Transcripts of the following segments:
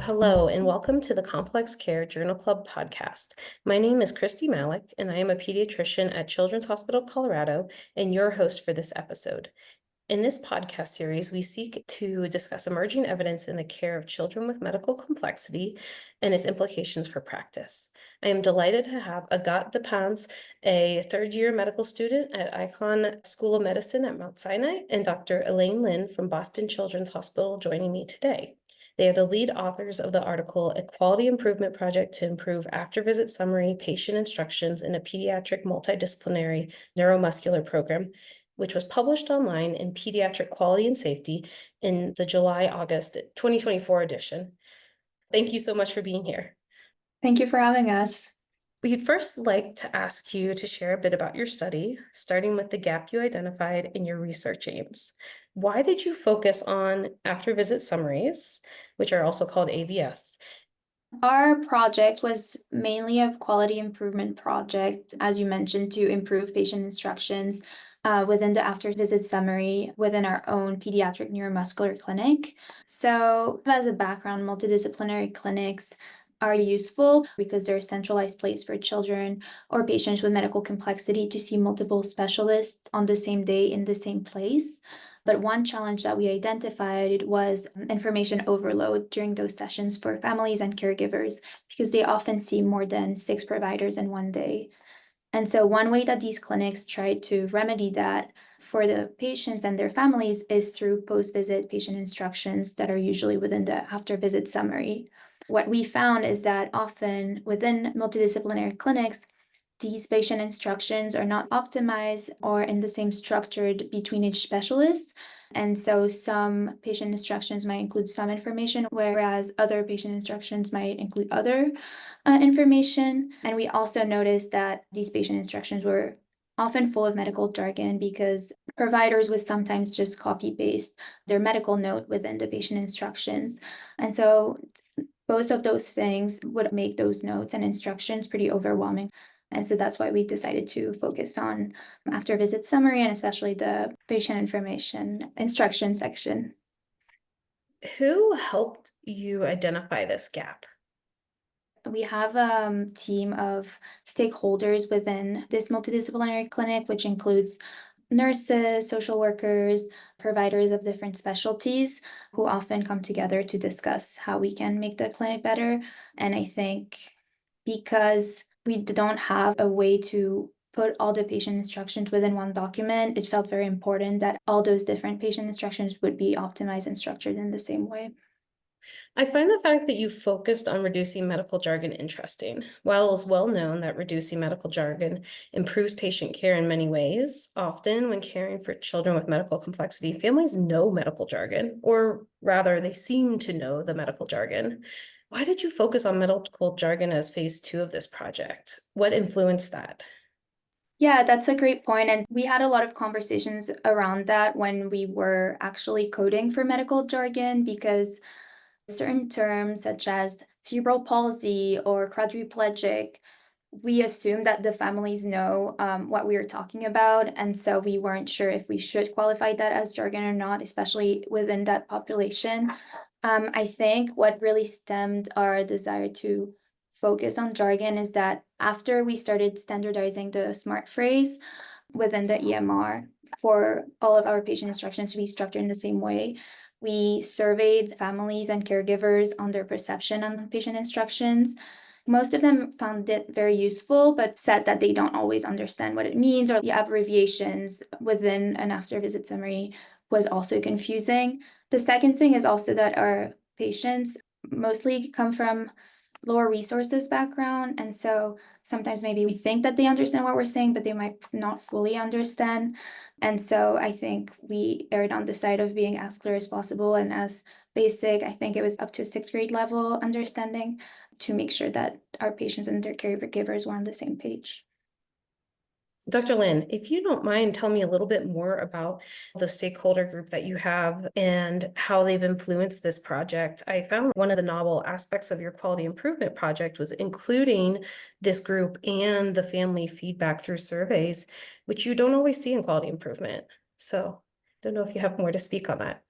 Hello, and welcome to the Complex Care Journal Club podcast. My name is Kristina Malik, and I am a pediatrician at Children's Hospital Colorado and your host for this episode. In this podcast series, we seek to discuss emerging evidence in the care of children with medical complexity and its implications for practice. I am delighted to have Agathe de Pins, a third-year medical student at Icahn School of Medicine at Mount Sinai, and Dr. Elaine Lin from Boston Children's Hospital joining me today. They are the lead authors of the article, A Quality Improvement Project to Improve After-Visit Summary Patient Instructions in a Pediatric Multidisciplinary Neuromuscular Program, which was published online in Pediatric Quality and Safety in the July-August 2024 edition. Thank you so much for being here. Thank you for having us. We'd first like to ask you to share a bit about your study, starting with the gap you identified in your research aims. Why did you focus on after-visit summaries, which are also called AVS? Our project was mainly a quality improvement project, as you mentioned, to improve patient instructions within the after-visit summary within our own pediatric neuromuscular clinic. So as a background, multidisciplinary clinics are useful because they're a centralized place for children or patients with medical complexity to see multiple specialists on the same day in the same place. But one challenge that we identified was information overload during those sessions for families and caregivers, because they often see more than 6 providers in one day. And so one way that these clinics try to remedy that for the patients and their families is through post-visit patient instructions that are usually within the after-visit summary. What we found is that often within multidisciplinary clinics, these patient instructions are not optimized or in the same structured between each specialist. And so some patient instructions might include some information, whereas other patient instructions might include other information. And we also noticed that these patient instructions were often full of medical jargon because providers would sometimes just copy paste their medical note within the patient instructions. And so both of those things would make those notes and instructions pretty overwhelming. And so that's why we decided to focus on after visit summary and especially the patient information instruction section. Who helped you identify this gap? We have a team of stakeholders within this multidisciplinary clinic, which includes nurses, social workers, providers of different specialties who often come together to discuss how we can make the clinic better. And I think because we don't have a way to put all the patient instructions within one document, it felt very important that all those different patient instructions would be optimized and structured in the same way. I find the fact that you focused on reducing medical jargon interesting. While it is well known that reducing medical jargon improves patient care in many ways, often when caring for children with medical complexity, families know medical jargon, or rather, they seem to know the medical jargon. Why did you focus on medical jargon as phase 2 of this project? What influenced that? Yeah, that's a great point. And we had a lot of conversations around that when we were actually coding for medical jargon, because certain terms such as cerebral palsy or quadriplegic, we assume that the families know what we were talking about. And so we weren't sure if we should qualify that as jargon or not, especially within that population. I think what really stemmed our desire to focus on jargon is that after we started standardizing the SMART phrase within the EMR for all of our patient instructions to be structured in the same way, we surveyed families and caregivers on their perception on patient instructions. Most of them found it very useful, but said that they don't always understand what it means, or the abbreviations within an after-visit summary was also confusing. The second thing is also that our patients mostly come from lower resources background, and so sometimes maybe we think that they understand what we're saying, but they might not fully understand. And so I think we erred on the side of being as clear as possible and as basic. I think it was up to 6th grade level understanding to make sure that our patients and their caregivers were on the same page. Dr. Lin, if you don't mind, tell me a little bit more about the stakeholder group that you have and how they've influenced this project. I found one of the novel aspects of your quality improvement project was including this group and the family feedback through surveys, which you don't always see in quality improvement. So I don't know if you have more to speak on that.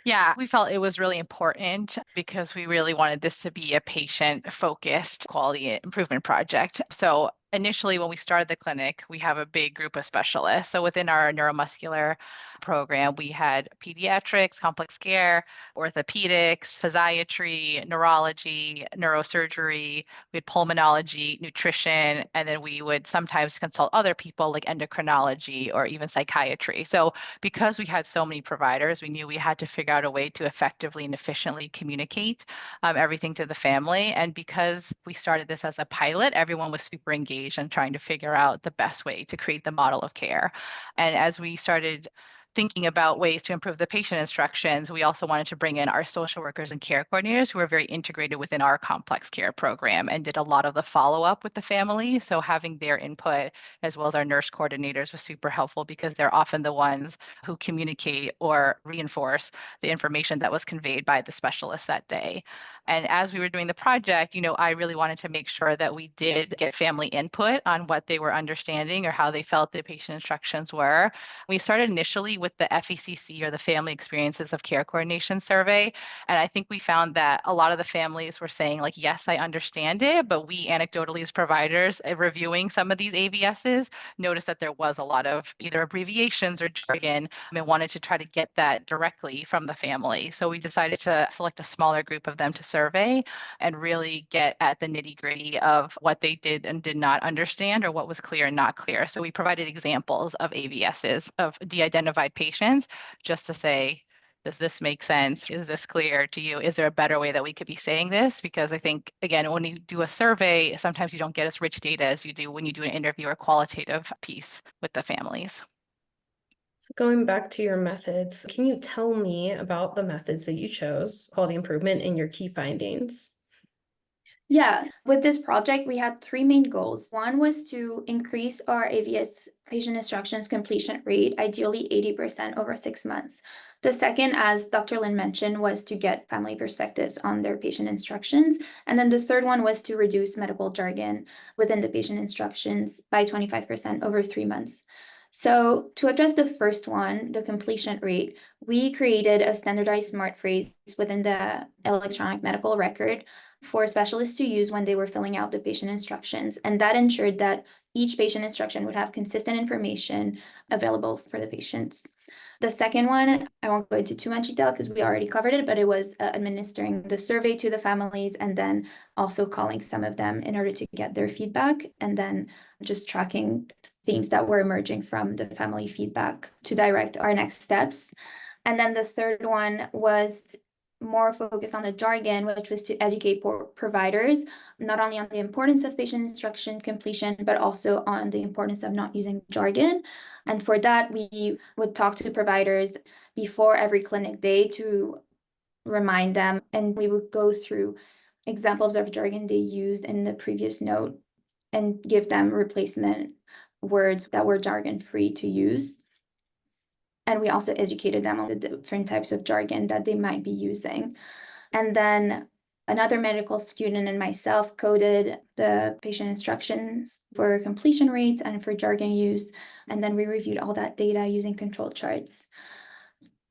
Yeah, we felt it was really important because we really wanted this to be a patient-focused quality improvement project. So initially, when we started the clinic, we have a big group of specialists. So within our neuromuscular program, we had pediatrics, complex care, orthopedics, physiatry, neurology, neurosurgery, we had pulmonology, nutrition, and then we would sometimes consult other people like endocrinology or even psychiatry. So because we had so many providers, we knew we had to figure out a way to effectively and efficiently communicate everything to the family. And because we started this as a pilot, everyone was super engaged and trying to figure out the best way to create the model of care. And as we started thinking about ways to improve the patient instructions, we also wanted to bring in our social workers and care coordinators who are very integrated within our complex care program and did a lot of the follow-up with the family. So having their input as well as our nurse coordinators was super helpful because they're often the ones who communicate or reinforce the information that was conveyed by the specialist that day. And as we were doing the project, I really wanted to make sure that we did get family input on what they were understanding or how they felt the patient instructions were. We started initially with the FECC, or the Family Experiences of Care Coordination Survey. And I think we found that a lot of the families were saying, like, yes, I understand it, but we anecdotally as providers reviewing some of these AVSs noticed that there was a lot of either abbreviations or jargon and wanted to try to get that directly from the family. So we decided to select a smaller group of them to survey and really get at the nitty-gritty of what they did and did not understand or what was clear and not clear. So we provided examples of AVSs of de-identified patients just to say, does this make sense? Is this clear to you? Is there a better way that we could be saying this? Because I think, again, when you do a survey, sometimes you don't get as rich data as you do when you do an interview or qualitative piece with the families. So going back to your methods, can you tell me about the methods that you chose, quality improvement, and your key findings? Yeah, with this project, we had three main goals. One was to increase our AVS patient instructions completion rate, ideally 80% over 6 months. The second, as Dr. Lin mentioned, was to get family perspectives on their patient instructions. And then the third one was to reduce medical jargon within the patient instructions by 25% over 3 months. So to address the first one, the completion rate, we created a standardized smart phrase within the electronic medical record for specialists to use when they were filling out the patient instructions. And that ensured that each patient instruction would have consistent information available for the patients. The second one, I won't go into too much detail because we already covered it, but it was administering the survey to the families and then also calling some of them in order to get their feedback and then just tracking themes that were emerging from the family feedback to direct our next steps. And then the third one was more focused on the jargon, which was to educate providers, not only on the importance of patient instruction completion, but also on the importance of not using jargon. And for that, we would talk to providers before every clinic day to remind them, and we would go through examples of jargon they used in the previous note and give them replacement words that were jargon-free to use. And we also educated them on the different types of jargon that they might be using. And then another medical student and myself coded the patient instructions for completion rates and for jargon use. And then we reviewed all that data using control charts.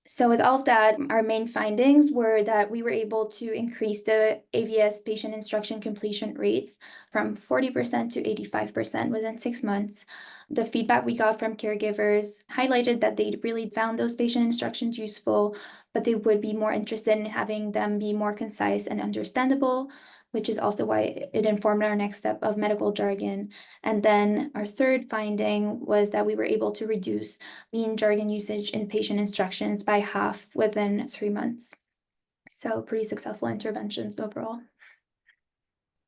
So with all of that, our main findings were that we were able to increase the AVS patient instruction completion rates from 40% to 85% within 6 months. The feedback we got from caregivers highlighted that they really found those patient instructions useful, but they would be more interested in having them be more concise and understandable, which is also why it informed our next step of medical jargon. And then our third finding was that we were able to reduce mean jargon usage in patient instructions by half within 3 months. So pretty successful interventions overall.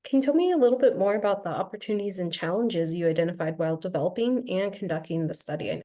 Can you tell me a little bit more about the opportunities and challenges you identified while developing and conducting the study?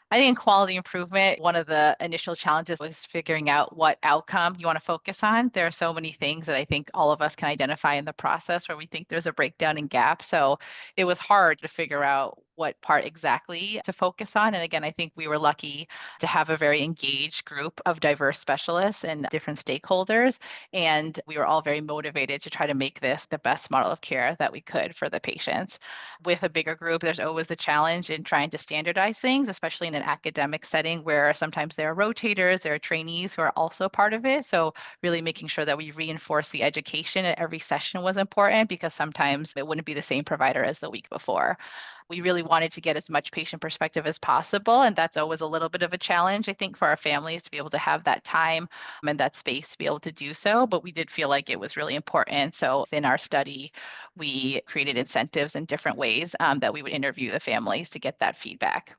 I think in quality improvement, one of the initial challenges was figuring out what outcome you want to focus on. There are so many things that I think all of us can identify in the process where we think there's a breakdown and gap. So it was hard to figure out what part exactly to focus on. And again, I think we were lucky to have a very engaged group of diverse specialists and different stakeholders. And we were all very motivated to try to make this the best model of care that we could for the patients. With a bigger group, there's always the challenge in trying to standardize things, especially in an academic setting where sometimes there are rotators, there are trainees who are also part of it. So really making sure that we reinforce the education at every session was important, because sometimes it wouldn't be the same provider as the week before. We really wanted to get as much patient perspective as possible. And that's always a little bit of a challenge, I think, for our families to be able to have that time and that space to be able to do so. But we did feel like it was really important. So within our study, we created incentives in different ways that we would interview the families to get that feedback.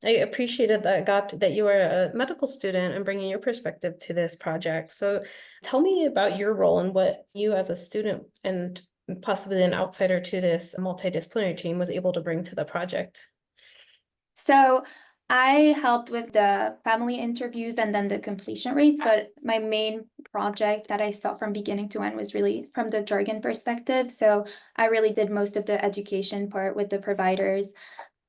I appreciated that, Agathe, that you are a medical student and bringing your perspective to this project. So tell me about your role and what you as a student and possibly an outsider to this multidisciplinary team was able to bring to the project. So I helped with the family interviews and then the completion rates, but my main project that I saw from beginning to end was really from the jargon perspective. So I really did most of the education part with the providers,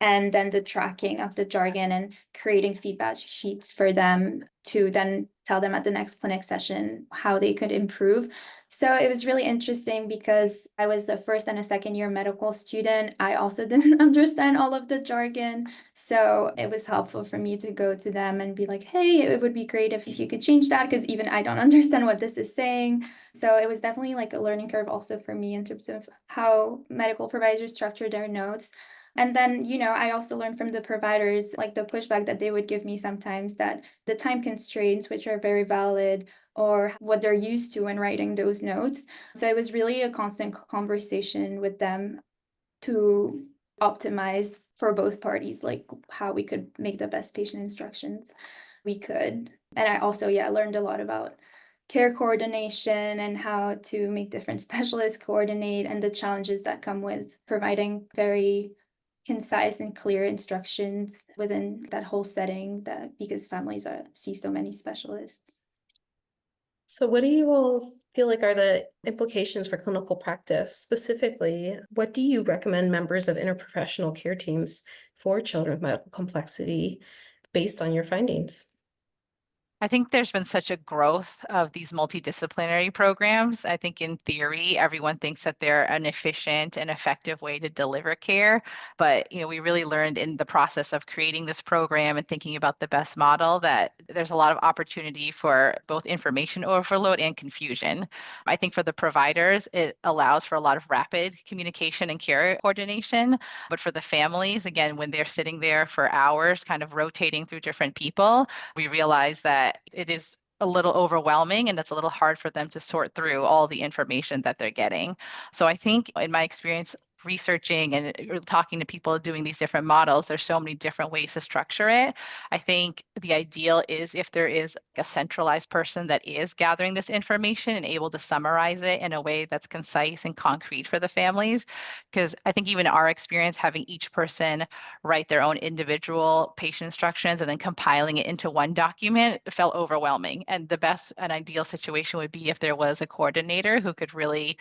and then the tracking of the jargon and creating feedback sheets for them to then tell them at the next clinic session how they could improve. So it was really interesting because I was a first and a second year medical student. I also didn't understand all of the jargon. So it was helpful for me to go to them and be like, hey, it would be great if you could change that, because even I don't understand what this is saying. So it was definitely like a learning curve also for me in terms of how medical providers structure their notes. And then, I also learned from the providers, like the pushback that they would give me sometimes, that the time constraints, which are very valid, or what they're used to when writing those notes. So it was really a constant conversation with them to optimize for both parties, like how we could make the best patient instructions we could. And I also, learned a lot about care coordination and how to make different specialists coordinate, and the challenges that come with providing very concise and clear instructions within that whole setting, that because families see so many specialists. So what do you all feel like are the implications for clinical practice? Specifically, what do you recommend members of interprofessional care teams for children with medical complexity based on your findings? I think there's been such a growth of these multidisciplinary programs. I think in theory, everyone thinks that they're an efficient and effective way to deliver care. But, we really learned in the process of creating this program and thinking about the best model that there's a lot of opportunity for both information overload and confusion. I think for the providers, it allows for a lot of rapid communication and care coordination. But for the families, again, when they're sitting there for hours, kind of rotating through different people, we realize that it is a little overwhelming and it's a little hard for them to sort through all the information that they're getting. So I think in my experience, researching and talking to people doing these different models, there's so many different ways to structure it. I think the ideal is if there is a centralized person that is gathering this information and able to summarize it in a way that's concise and concrete for the families. Because I think even our experience having each person write their own individual patient instructions and then compiling it into one document felt overwhelming. And the best and ideal situation would be if there was a coordinator who could really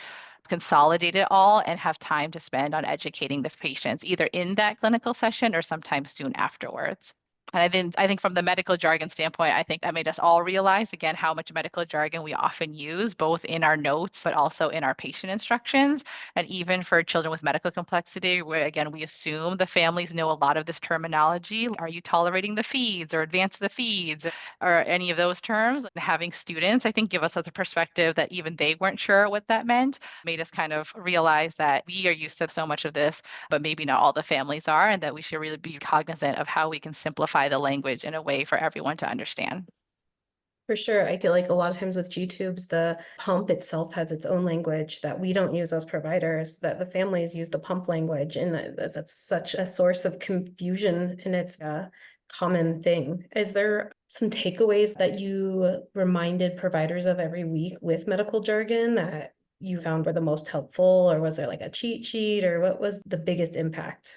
consolidate it all and have time to spend on educating the patients, either in that clinical session or sometime soon afterwards. And I think from the medical jargon standpoint, I think that made us all realize again how much medical jargon we often use, both in our notes, but also in our patient instructions. And even for children with medical complexity, where again, we assume the families know a lot of this terminology. Are you tolerating the feeds or advance the feeds or any of those terms? And having students, I think, give us a perspective that even they weren't sure what that meant, made us kind of realize that we are used to so much of this, but maybe not all the families are, and that we should really be cognizant of how we can simplify the language in a way for everyone to understand. For sure. I feel like a lot of times with G-tubes, the pump itself has its own language that we don't use as providers, that the families use the pump language. And that's such a source of confusion, and it's a common thing. Is there some takeaways that you reminded providers of every week with medical jargon that you found were the most helpful? Or was there like a cheat sheet, or what was the biggest impact?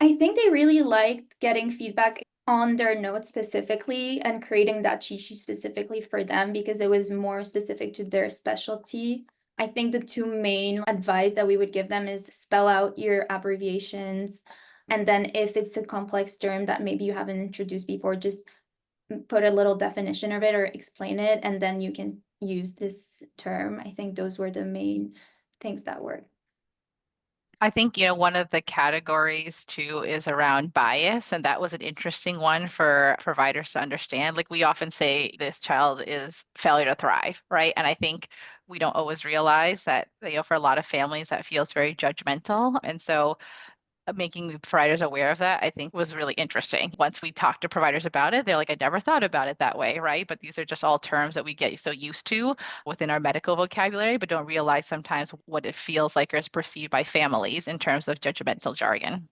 I think they really liked getting feedback on their notes specifically and creating that cheat sheet specifically for them, because it was more specific to their specialty. I think the two main advice that we would give them is spell out your abbreviations. And then if it's a complex term that maybe you haven't introduced before, just put a little definition of it or explain it, and then you can use this term. I think those were the main things that work. I think, one of the categories too is around bias, and that was an interesting one for providers to understand. Like we often say this child is failure to thrive, right? And I think we don't always realize that, for a lot of families that feels very judgmental. And so making providers aware of that, I think was really interesting. Once we talked to providers about it, they're like, I never thought about it that way, right? But these are just all terms that we get so used to within our medical vocabulary, but don't realize sometimes what it feels like or is perceived by families in terms of judgmental jargon.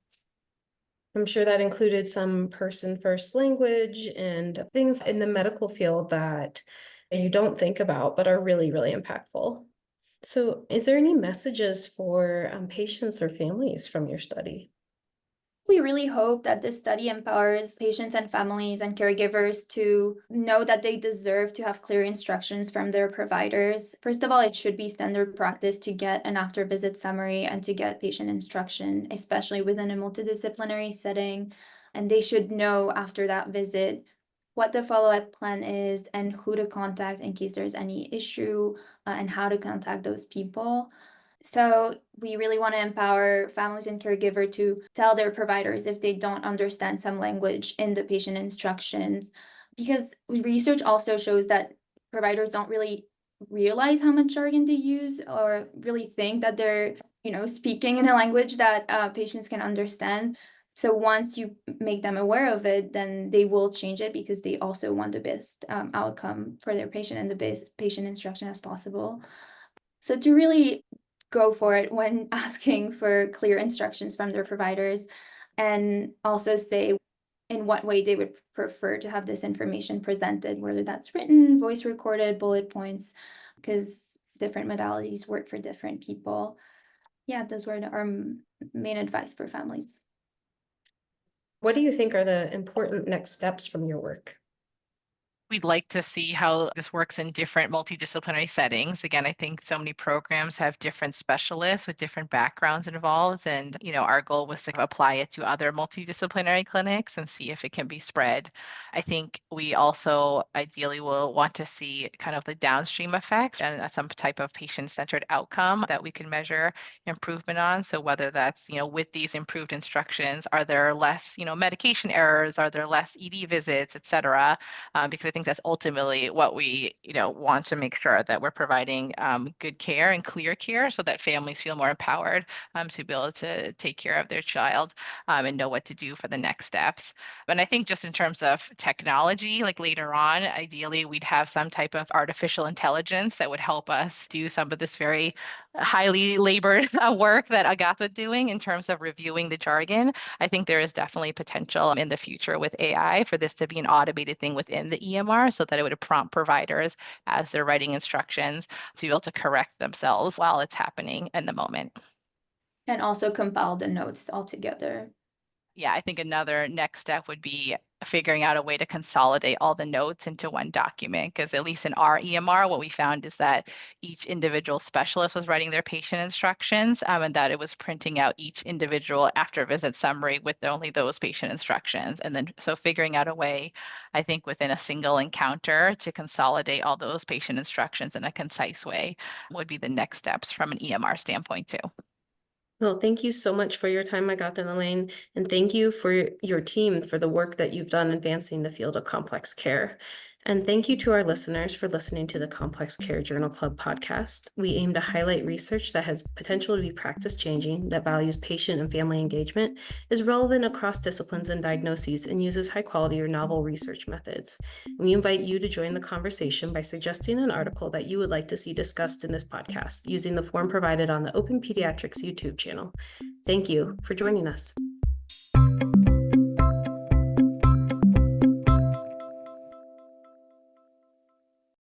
I'm sure that included some person first language and things in the medical field that you don't think about, but are really, really impactful. So is there any messages for patients or families from your study? We really hope that this study empowers patients and families and caregivers to know that they deserve to have clear instructions from their providers. First of all, it should be standard practice to get an after visit summary and to get patient instruction, especially within a multidisciplinary setting. And they should know after that visit what the follow-up plan is and who to contact in case there's any issue, and how to contact those people. So we really want to empower families and caregiver to tell their providers if they don't understand some language in the patient instructions, because research also shows that providers don't really realize how much jargon they use or really think that they're, speaking in a language that patients can understand. So once you make them aware of it, then they will change it because they also want the best outcome for their patient and the best patient instruction as possible. So to really go for it when asking for clear instructions from their providers, and also say in what way they would prefer to have this information presented, whether that's written, voice recorded, bullet points, because different modalities work for different people. Yeah, those were our main advice for families. What do you think are the important next steps from your work? We'd like to see how this works in different multidisciplinary settings. Again, I think so many programs have different specialists with different backgrounds involved. And, our goal was to apply it to other multidisciplinary clinics and see if it can be spread. I think we also ideally will want to see kind of the downstream effects and some type of patient-centered outcome that we can measure improvement on. So whether that's, with these improved instructions, are there less, medication errors? Are there less ED visits, et cetera? Because I think that's ultimately what we, want to make sure that we're providing good care and clear care so that families feel more empowered to be able to take care of their child and know what to do for the next steps. But I think just in terms of technology, like later on, ideally we'd have some type of artificial intelligence that would help us do some of this very highly labored work that Agathe was doing in terms of reviewing the jargon. I think there is definitely potential in the future with AI for this to be an automated thing within the EMR so that it would prompt providers as they're writing instructions to be able to correct themselves while it's happening in the moment. And also compile the notes all together. Yeah, I think another next step would be figuring out a way to consolidate all the notes into one document, because at least in our EMR, what we found is that each individual specialist was writing their patient instructions and that it was printing out each individual after visit summary with only those patient instructions. And then so figuring out a way, I think within a single encounter to consolidate all those patient instructions in a concise way would be the next steps from an EMR standpoint too. Well, thank you so much for your time, Agathe and Elaine, and thank you for your team for the work that you've done advancing the field of complex care. And thank you to our listeners for listening to the Complex Care Journal Club podcast. We aim to highlight research that has potential to be practice changing, that values patient and family engagement, is relevant across disciplines and diagnoses, and uses high quality or novel research methods. We invite you to join the conversation by suggesting an article that you would like to see discussed in this podcast using the form provided on the OPENPediatrics YouTube channel. Thank you for joining us.